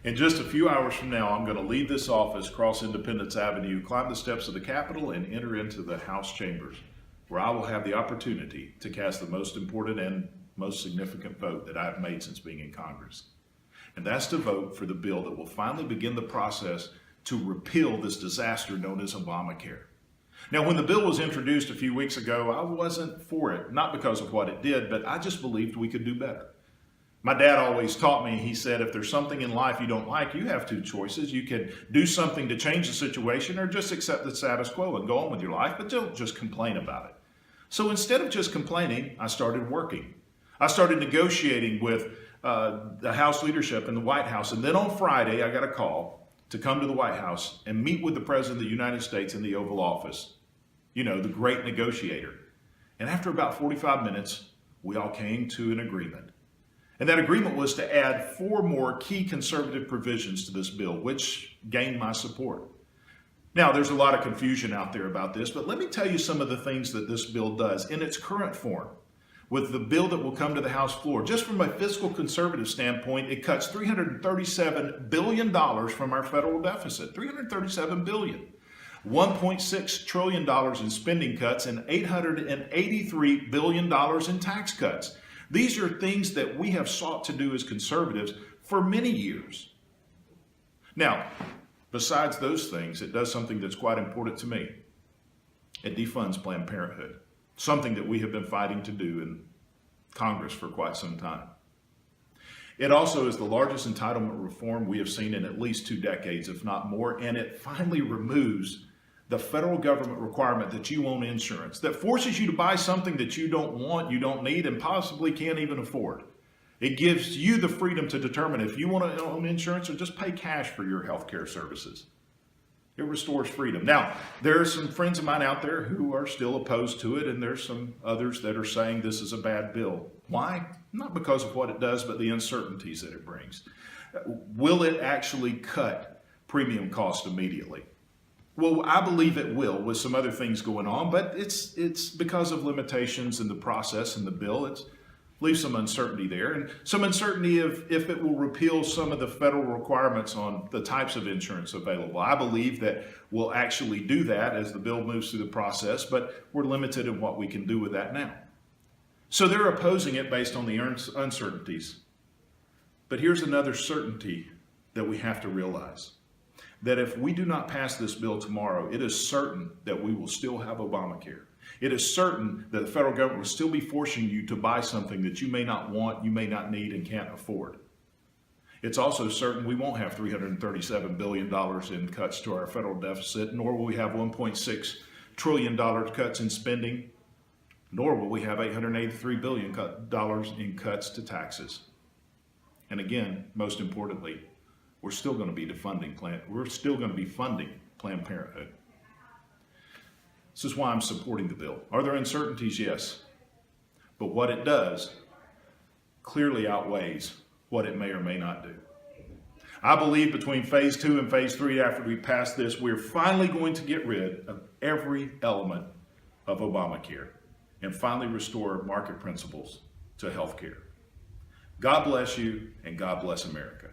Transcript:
In just a few hours from now, I'm going to leave this office, cross Independence Avenue, climb the steps of the Capitol, and enter into the House chambers, where I will have the opportunity to cast the most important and most significant vote that I've made since being in Congress. And that's to vote for the bill that will finally begin the process to repeal this disaster known as Obamacare. Now, when the bill was introduced a few weeks ago, I wasn't for it, not because of what it did, but I just believed we could do better. My dad always taught me, he said, if there's something in life you don't like, you have two choices. You can do something to change the situation or just accept the status quo and go on with your life, but don't just complain about it. So instead of just complaining, I started working. I started negotiating with the House leadership in the White House. And then on Friday, I got a call to come to the White House and meet with the President of the United States in the Oval Office. You know, the great negotiator. And after about 45 minutes, we all came to an agreement. And that agreement was to add 4 more key conservative provisions to this bill, which gained my support. Now, there's a lot of confusion out there about this, but let me tell you some of the things that this bill does in its current form. With the bill that will come to the House floor, just from a fiscal conservative standpoint, it cuts $337 billion from our federal deficit, $337 billion. $1.6 trillion in spending cuts and $883 billion in tax cuts. These are things that we have sought to do as conservatives for many years. Now, besides those things, it does something that's quite important to me. It defunds Planned Parenthood, something that we have been fighting to do in Congress for quite some time. It also is the largest entitlement reform we have seen in at least 2 decades, if not more, and it finally removes the federal government requirement that you own insurance, that forces you to buy something that you don't want, you don't need, and possibly can't even afford. It gives you the freedom to determine if you want to own insurance or just pay cash for your health care services. It restores freedom. Now, there are some friends of mine out there who are still opposed to it, and there's some others that are saying this is a bad bill. Why? Not because of what it does, but the uncertainties that it brings. Will it actually cut premium cost immediately? Well, I believe it will, with some other things going on, but it's because of limitations in the process in the bill. It leaves some uncertainty there, and some uncertainty if it will repeal some of the federal requirements on the types of insurance available. I believe that we'll actually do that as the bill moves through the process, but we're limited in what we can do with that now. So they're opposing it based on the uncertainties. But here's another certainty that we have to realize. That if we do not pass this bill tomorrow, it is certain that we will still have Obamacare. It is certain that the federal government will still be forcing you to buy something that you may not want, you may not need, and can't afford. It's also certain we won't have $337 billion in cuts to our federal deficit, nor will we have $1.6 trillion cuts in spending, nor will we have $883 billion in cuts to taxes. And again, most importantly, we're still going to be funding Planned Parenthood. This is why I'm supporting the bill. Are there uncertainties? Yes. But what it does clearly outweighs what it may or may not do. I believe between phase 2 and phase 3, after we pass this, we're finally going to get rid of every element of Obamacare and finally restore market principles to health care. God bless you, and God bless America.